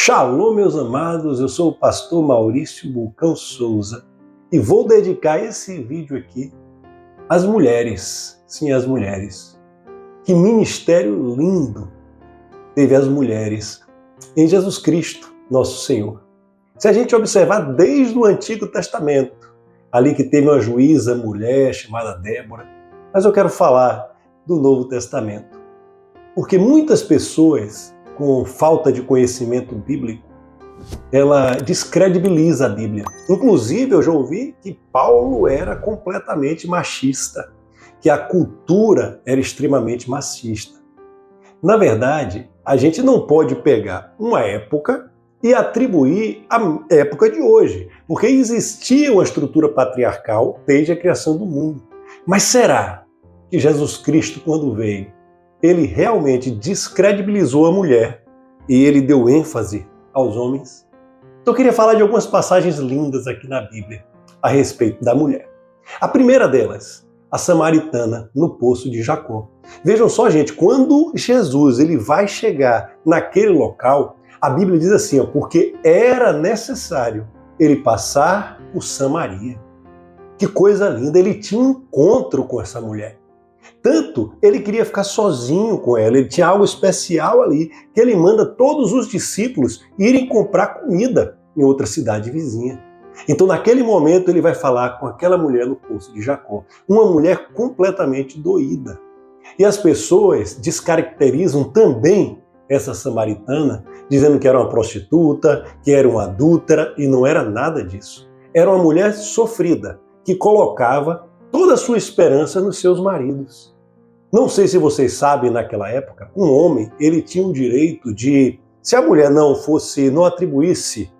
Shalom, meus amados, eu sou o pastor Maurício Bulcão Souza e vou dedicar esse vídeo aqui às mulheres, sim, às mulheres. Que ministério lindo teve as mulheres em Jesus Cristo, nosso Senhor. Se a gente observar desde o Antigo Testamento, ali que teve uma juíza mulher chamada Débora, mas eu quero falar do Novo Testamento, porque muitas pessoas com falta de conhecimento bíblico, ela descredibiliza a Bíblia. Inclusive, eu já ouvi que Paulo era completamente machista, que a cultura era extremamente machista. Na verdade, a gente não pode pegar uma época e atribuir à época de hoje, porque existia uma estrutura patriarcal desde a criação do mundo. Mas será que Jesus Cristo, quando veio, ele realmente descredibilizou a mulher e ele deu ênfase aos homens? Então eu queria falar de algumas passagens lindas aqui na Bíblia a respeito da mulher. A primeira delas, a samaritana no poço de Jacó. Vejam só, gente, quando Jesus ele vai chegar naquele local, a Bíblia diz assim, porque era necessário ele passar por Samaria. Que coisa linda, ele tinha um encontro com essa mulher. Tanto ele queria ficar sozinho com ela, ele tinha algo especial ali, que ele manda todos os discípulos irem comprar comida em outra cidade vizinha. Então naquele momento ele vai falar com aquela mulher no poço de Jacó, uma mulher completamente doída. E as pessoas descaracterizam também essa samaritana, dizendo que era uma prostituta, que era uma adúltera, e não era nada disso. Era uma mulher sofrida, que colocava toda a sua esperança nos seus maridos. Não sei se vocês sabem, naquela época, um homem, ele tinha o direito de, se a mulher não atribuísse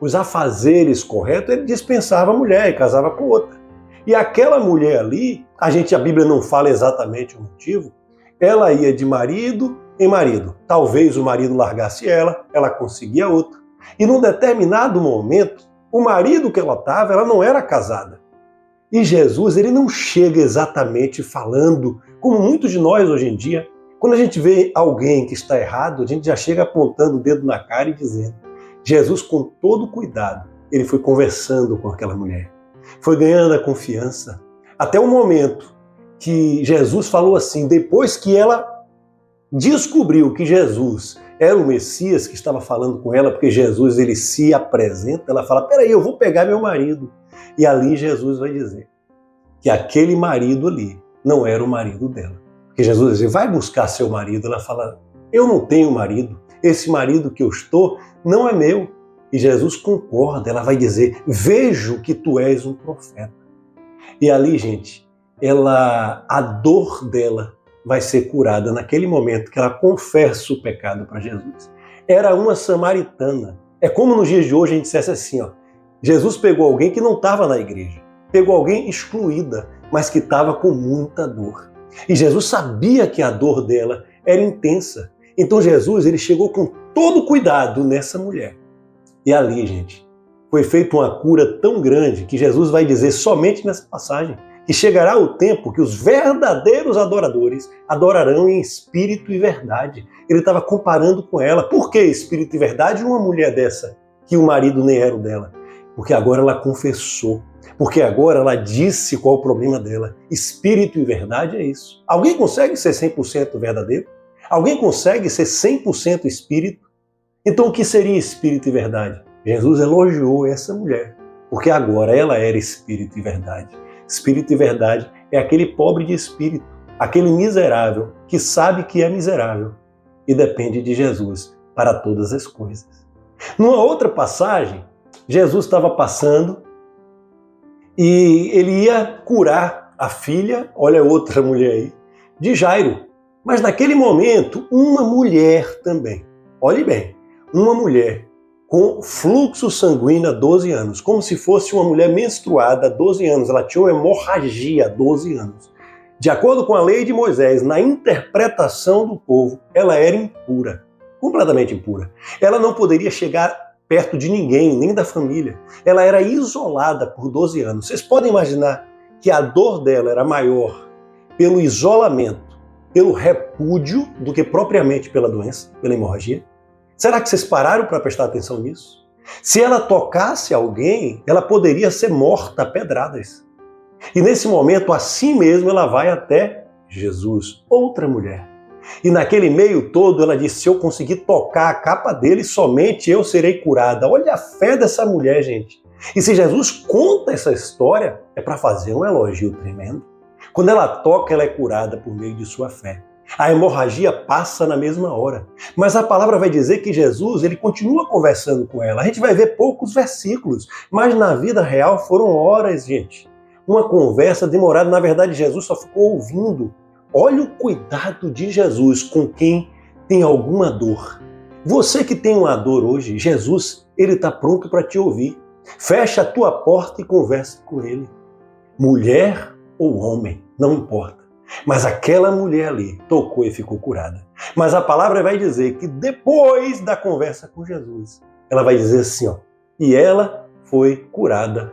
os afazeres corretos, ele dispensava a mulher e casava com outra. E aquela mulher ali, a Bíblia não fala exatamente o motivo, ela ia de marido em marido. Talvez o marido largasse ela conseguia outro. E num determinado momento, o marido que ela estava, ela não era casada. E Jesus, ele não chega exatamente falando, como muitos de nós hoje em dia, quando a gente vê alguém que está errado, a gente já chega apontando o dedo na cara e dizendo. Jesus, com todo cuidado, ele foi conversando com aquela mulher, foi ganhando a confiança, até o momento que Jesus falou assim, depois que ela descobriu que Jesus era o Messias que estava falando com ela, porque Jesus ele se apresenta, ela fala, peraí, eu vou pegar meu marido. E ali Jesus vai dizer que aquele marido ali não era o marido dela. Porque Jesus diz, vai buscar seu marido. Ela fala, eu não tenho marido, esse marido que eu estou não é meu. E Jesus concorda, ela vai dizer, vejo que tu és um profeta. E ali, gente, a dor dela vai ser curada naquele momento que ela confessa o pecado para Jesus. Era uma samaritana. É como nos dias de hoje a gente dissesse assim, Jesus pegou alguém que não estava na igreja, pegou alguém excluída, mas que estava com muita dor. E Jesus sabia que a dor dela era intensa. Então Jesus ele chegou com todo cuidado nessa mulher. E ali, gente, foi feita uma cura tão grande que Jesus vai dizer somente nessa passagem que chegará o tempo que os verdadeiros adoradores adorarão em espírito e verdade. Ele estava comparando com ela. Por que espírito e verdade uma mulher dessa, que o marido nem era o dela? Porque agora ela confessou. Porque agora ela disse qual o problema dela. Espírito e verdade é isso. Alguém consegue ser 100% verdadeiro? Alguém consegue ser 100% espírito? Então o que seria espírito e verdade? Jesus elogiou essa mulher, porque agora ela era espírito e verdade. Espírito e verdade é aquele pobre de espírito, aquele miserável que sabe que é miserável e depende de Jesus para todas as coisas. Numa outra passagem, Jesus estava passando e ele ia curar a filha, olha outra mulher aí, de Jairo. Mas naquele momento, uma mulher também, olhe bem, uma mulher com fluxo sanguíneo há 12 anos, como se fosse uma mulher menstruada há 12 anos, ela tinha uma hemorragia há 12 anos. De acordo com a lei de Moisés, na interpretação do povo, ela era impura, completamente impura. Ela não poderia chegar perto de ninguém, nem da família. Ela era isolada por 12 anos. Vocês podem imaginar que a dor dela era maior pelo isolamento, pelo repúdio, do que propriamente pela doença, pela hemorragia? Será que vocês pararam para prestar atenção nisso? Se ela tocasse alguém, ela poderia ser morta a pedradas. E nesse momento, assim mesmo, ela vai até Jesus, outra mulher. E naquele meio todo, ela disse, se eu conseguir tocar a capa dele, somente eu serei curada. Olha a fé dessa mulher, gente. E se Jesus conta essa história, é para fazer um elogio tremendo. Quando ela toca, ela é curada por meio de sua fé. A hemorragia passa na mesma hora. Mas a palavra vai dizer que Jesus, ele continua conversando com ela. A gente vai ver poucos versículos, mas na vida real foram horas, gente. Uma conversa demorada. Na verdade, Jesus só ficou ouvindo. Olha o cuidado de Jesus com quem tem alguma dor. Você que tem uma dor hoje, Jesus, ele está pronto para te ouvir. Fecha a tua porta e conversa com ele. Mulher ou homem, não importa. Mas aquela mulher ali tocou e ficou curada. Mas a palavra vai dizer que depois da conversa com Jesus, ela vai dizer assim, ó, e ela foi curada.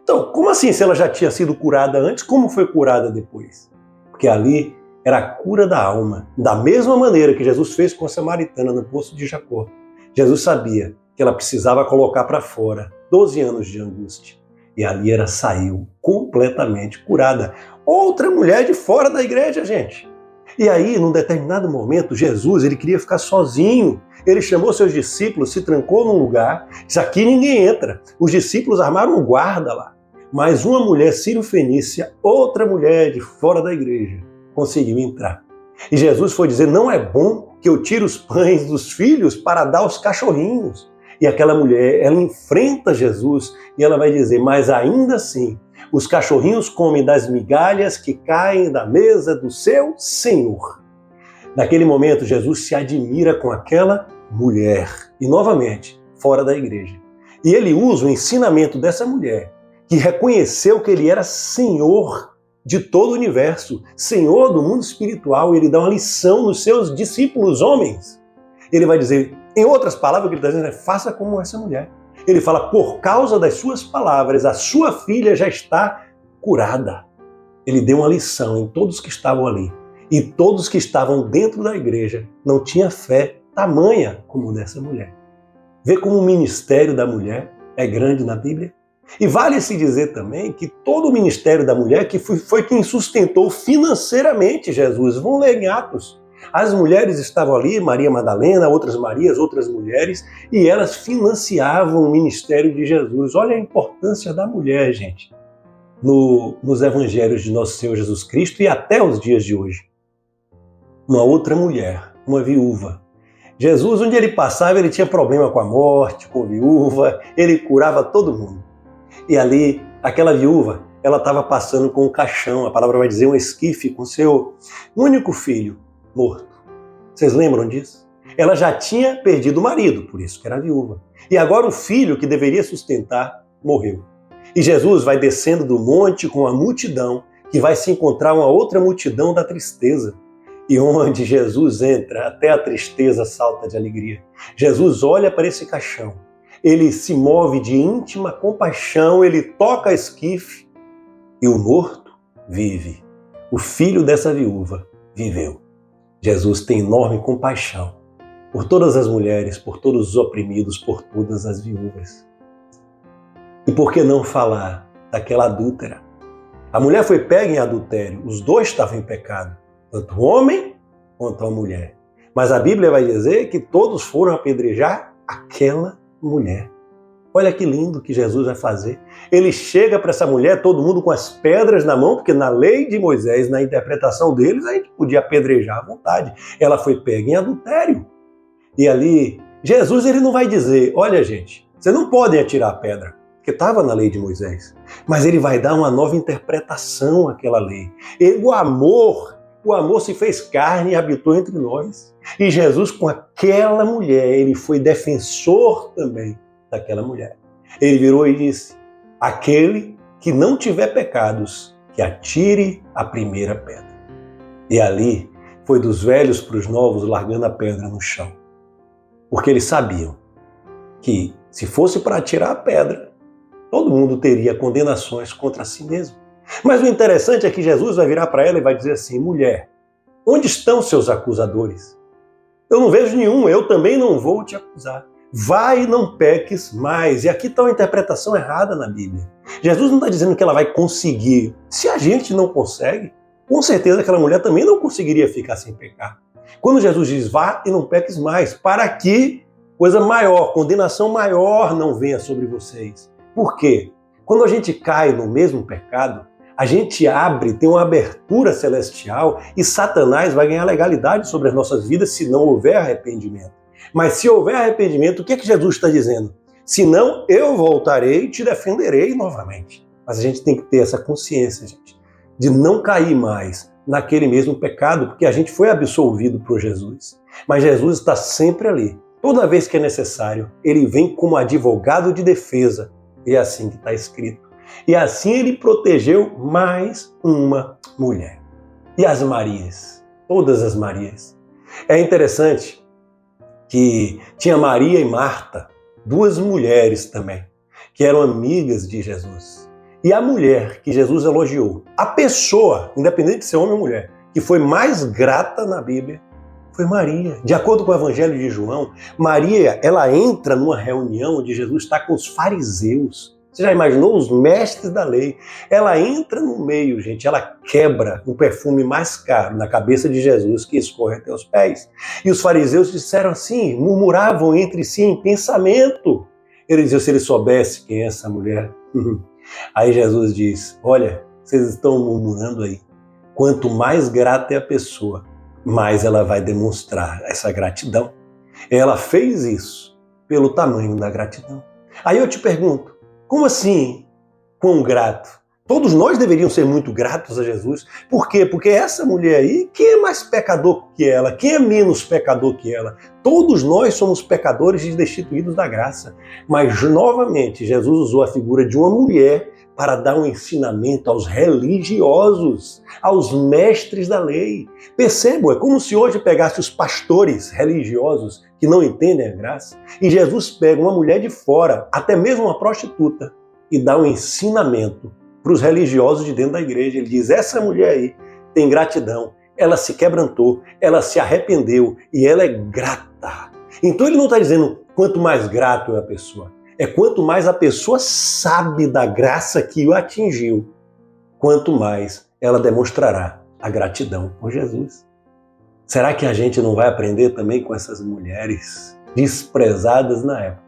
Então, como assim se ela já tinha sido curada antes, como foi curada depois? Porque ali era a cura da alma. Da mesma maneira que Jesus fez com a samaritana no poço de Jacó. Jesus sabia que ela precisava colocar para fora 12 anos de angústia. E ali ela saiu completamente curada. Outra mulher de fora da igreja, gente. E aí, num determinado momento, Jesus, ele queria ficar sozinho. Ele chamou seus discípulos, se trancou num lugar, disse, aqui ninguém entra. Os discípulos armaram um guarda lá. Mas uma mulher sírio-fenícia, outra mulher de fora da igreja, conseguiu entrar. E Jesus foi dizer, não é bom que eu tire os pães dos filhos para dar aos cachorrinhos. E aquela mulher, ela enfrenta Jesus e ela vai dizer, mas ainda assim, os cachorrinhos comem das migalhas que caem da mesa do seu Senhor. Naquele momento, Jesus se admira com aquela mulher. E novamente, fora da igreja. E ele usa o ensinamento dessa mulher, que reconheceu que ele era Senhor de todo o universo, Senhor do mundo espiritual, e ele dá uma lição nos seus discípulos homens. Ele vai dizer, em outras palavras, o que ele está dizendo é, faça como essa mulher. Ele fala, por causa das suas palavras, a sua filha já está curada. Ele deu uma lição em todos que estavam ali. E todos que estavam dentro da igreja não tinham fé tamanha como o dessa mulher. Vê como o ministério da mulher é grande na Bíblia? E vale-se dizer também que todo o ministério da mulher que foi quem sustentou financeiramente Jesus. Vão ler em Atos. As mulheres estavam ali, Maria Madalena, outras Marias, outras mulheres, e elas financiavam o ministério de Jesus. Olha a importância da mulher, gente, nos evangelhos de nosso Senhor Jesus Cristo e até os dias de hoje. Uma outra mulher, uma viúva. Jesus, onde ele passava, ele tinha problema com a morte, com a viúva, ele curava todo mundo. E ali, aquela viúva, ela estava passando com um caixão, a palavra vai dizer um esquife, com seu único filho morto. Vocês lembram disso? Ela já tinha perdido o marido, por isso que era viúva. E agora o filho que deveria sustentar morreu. E Jesus vai descendo do monte com a multidão, que vai se encontrar uma outra multidão da tristeza. E onde Jesus entra, até a tristeza salta de alegria. Jesus olha para esse caixão. Ele se move de íntima compaixão, ele toca a esquife e o morto vive. O filho dessa viúva viveu. Jesus tem enorme compaixão por todas as mulheres, por todos os oprimidos, por todas as viúvas. E por que não falar daquela adúltera? A mulher foi pega em adultério, os dois estavam em pecado, tanto o homem quanto a mulher. Mas a Bíblia vai dizer que todos foram apedrejar aquela mulher. Olha que lindo que Jesus vai fazer. Ele chega para essa mulher, todo mundo com as pedras na mão, porque na lei de Moisés, na interpretação deles, a gente podia apedrejar à vontade. Ela foi pega em adultério. E ali, Jesus ele não vai dizer, olha gente, vocês não podem atirar a pedra, porque estava na lei de Moisés. Mas ele vai dar uma nova interpretação àquela lei. O amor se fez carne e habitou entre nós. E Jesus, com aquela mulher, ele foi defensor também daquela mulher. Ele virou e disse, aquele que não tiver pecados, que atire a primeira pedra. E ali foi dos velhos para os novos largando a pedra no chão. Porque eles sabiam que se fosse para atirar a pedra, todo mundo teria condenações contra si mesmo. Mas o interessante é que Jesus vai virar para ela e vai dizer assim, mulher, onde estão seus acusadores? Eu não vejo nenhum, eu também não vou te acusar. Vai e não peques mais. E aqui está uma interpretação errada na Bíblia. Jesus não está dizendo que ela vai conseguir. Se a gente não consegue, com certeza aquela mulher também não conseguiria ficar sem pecar. Quando Jesus diz, vá e não peques mais, para que coisa maior, condenação maior não venha sobre vocês. Por quê? Quando a gente cai no mesmo pecado, a gente abre, tem uma abertura celestial e Satanás vai ganhar legalidade sobre as nossas vidas se não houver arrependimento. Mas se houver arrependimento, o que é que Jesus está dizendo? Senão eu voltarei e te defenderei novamente. Mas a gente tem que ter essa consciência, gente, de não cair mais naquele mesmo pecado, porque a gente foi absolvido por Jesus. Mas Jesus está sempre ali. Toda vez que é necessário, ele vem como advogado de defesa. E é assim que está escrito. E assim ele protegeu mais uma mulher. E as Marias? Todas as Marias. É interessante que tinha Maria e Marta, duas mulheres também, que eram amigas de Jesus. E a mulher que Jesus elogiou, a pessoa, independente de ser homem ou mulher, que foi mais grata na Bíblia, foi Maria. De acordo com o Evangelho de João, Maria, ela entra numa reunião onde Jesus está com os fariseus. Você já imaginou os mestres da lei? Ela entra no meio, gente, ela quebra o perfume mais caro na cabeça de Jesus que escorre até os pés. E os fariseus disseram assim, murmuravam entre si em pensamento. Eles diziam, se ele soubesse quem é essa mulher. Aí Jesus diz, olha, vocês estão murmurando aí. Quanto mais grata é a pessoa, mais ela vai demonstrar essa gratidão. Ela fez isso pelo tamanho da gratidão. Aí eu te pergunto, como assim, quão grato? Todos nós deveríamos ser muito gratos a Jesus. Por quê? Porque essa mulher aí, quem é mais pecador que ela? Quem é menos pecador que ela? Todos nós somos pecadores e destituídos da graça. Mas, novamente, Jesus usou a figura de uma mulher para dar um ensinamento aos religiosos, aos mestres da lei. Percebam, é como se hoje pegasse os pastores religiosos que não entendem a graça, e Jesus pega uma mulher de fora, até mesmo uma prostituta, e dá um ensinamento para os religiosos de dentro da igreja. Ele diz, essa mulher aí tem gratidão, ela se quebrantou, ela se arrependeu e ela é grata. Então ele não está dizendo quanto mais grato é a pessoa, é quanto mais a pessoa sabe da graça que o atingiu, quanto mais ela demonstrará a gratidão por Jesus. Será que a gente não vai aprender também com essas mulheres desprezadas na época,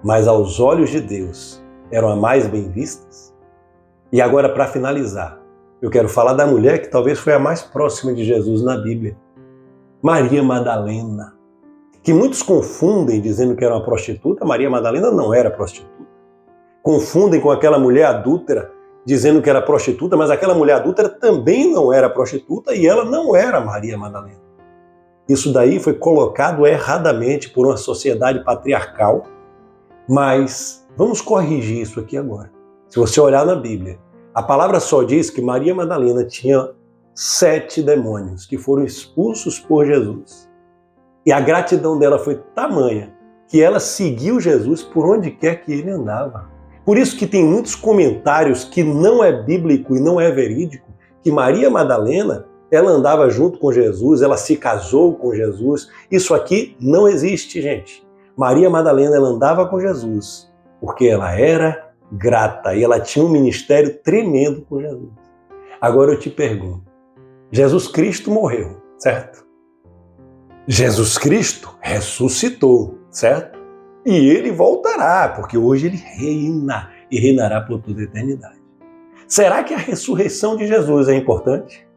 mas aos olhos de Deus eram as mais bem vistas? E agora, para finalizar, eu quero falar da mulher que talvez foi a mais próxima de Jesus na Bíblia, Maria Madalena, que muitos confundem dizendo que era uma prostituta. Maria Madalena não era prostituta. Confundem com aquela mulher adúltera, dizendo que era prostituta, mas aquela mulher adúltera também não era prostituta e ela não era Maria Madalena. Isso daí foi colocado erradamente por uma sociedade patriarcal, mas vamos corrigir isso aqui agora. Se você olhar na Bíblia, a palavra só diz que Maria Madalena tinha 7 demônios que foram expulsos por Jesus. E a gratidão dela foi tamanha que ela seguiu Jesus por onde quer que ele andava. Por isso que tem muitos comentários que não é bíblico e não é verídico, que Maria Madalena, ela andava junto com Jesus, ela se casou com Jesus. Isso aqui não existe, gente. Maria Madalena, ela andava com Jesus porque ela era grata e ela tinha um ministério tremendo com Jesus. Agora eu te pergunto, Jesus Cristo morreu, certo? Jesus Cristo ressuscitou, certo? E ele voltará, porque hoje ele reina e reinará por toda a eternidade. Será que a ressurreição de Jesus é importante?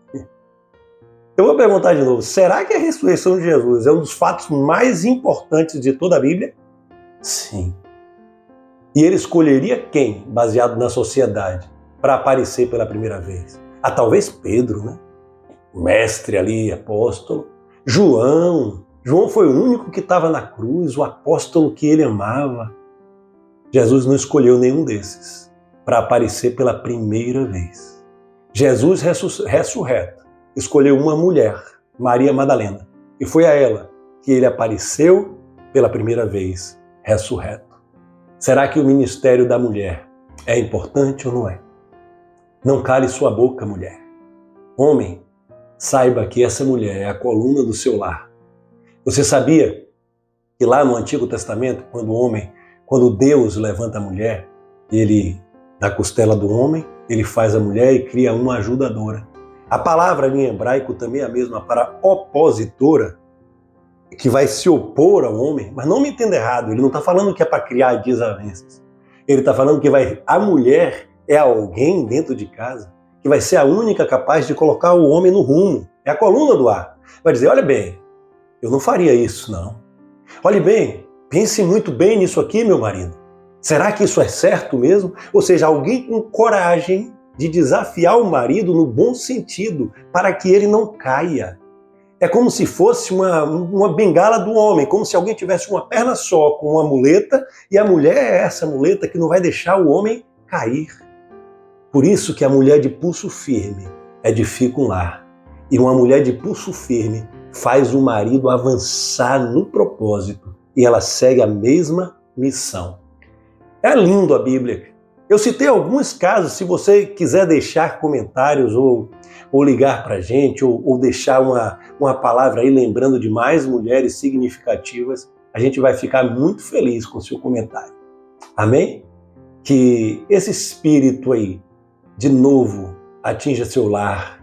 Eu vou perguntar de novo, será que a ressurreição de Jesus é um dos fatos mais importantes de toda a Bíblia? Sim. E ele escolheria quem, baseado na sociedade, para aparecer pela primeira vez? Ah, talvez Pedro, né? Mestre ali, apóstolo. João foi o único que estava na cruz, o apóstolo que ele amava. Jesus não escolheu nenhum desses para aparecer pela primeira vez. Jesus ressurreto escolheu uma mulher, Maria Madalena, e foi a ela que ele apareceu pela primeira vez, ressurreto. Será que o ministério da mulher é importante ou não é? Não cale sua boca, mulher. Homem, saiba que essa mulher é a coluna do seu lar. Você sabia que lá no Antigo Testamento, quando Deus levanta a mulher, ele, da costela do homem, ele faz a mulher e cria uma ajudadora. A palavra em hebraico também é a mesma para opositora, que vai se opor ao homem, mas não me entenda errado, ele não está falando que é para criar desavenças. Ele está falando que a mulher é alguém dentro de casa que vai ser a única capaz de colocar o homem no rumo. É a coluna do ar. Vai dizer, olha bem, eu não faria isso, não. Olhe bem, pense muito bem nisso aqui, meu marido. Será que isso é certo mesmo? Ou seja, alguém com coragem de desafiar o marido no bom sentido, para que ele não caia. É como se fosse uma bengala do homem, como se alguém tivesse uma perna só com uma muleta, e a mulher é essa muleta que não vai deixar o homem cair. Por isso que a mulher de pulso firme edifica um lar. E uma mulher de pulso firme faz o marido avançar no propósito. E ela segue a mesma missão. É lindo a Bíblia. Eu citei alguns casos, se você quiser deixar comentários ou ligar para a gente, ou deixar uma palavra aí lembrando de mais mulheres significativas, a gente vai ficar muito feliz com o seu comentário. Amém? Que esse espírito aí, de novo, atinja seu lar.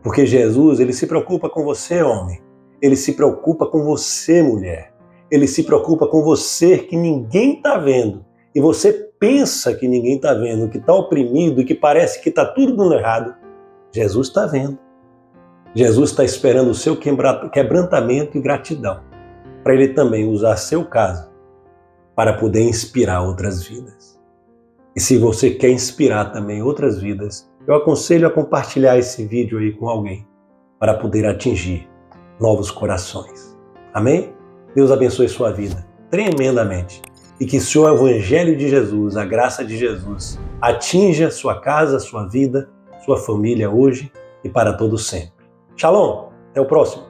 Porque Jesus, ele se preocupa com você, homem. Ele se preocupa com você, mulher. Ele se preocupa com você que ninguém está vendo. E você pensa que ninguém está vendo, que está oprimido, que parece que está tudo dando errado. Jesus está vendo. Jesus está esperando o seu quebrantamento e gratidão, para ele também usar seu caso para poder inspirar outras vidas. E se você quer inspirar também outras vidas, eu aconselho a compartilhar esse vídeo aí com alguém, para poder atingir novos corações. Amém? Deus abençoe sua vida tremendamente. E que o Evangelho de Jesus, a graça de Jesus, atinja sua casa, sua vida, sua família hoje e para todo sempre. Shalom! Até o próximo!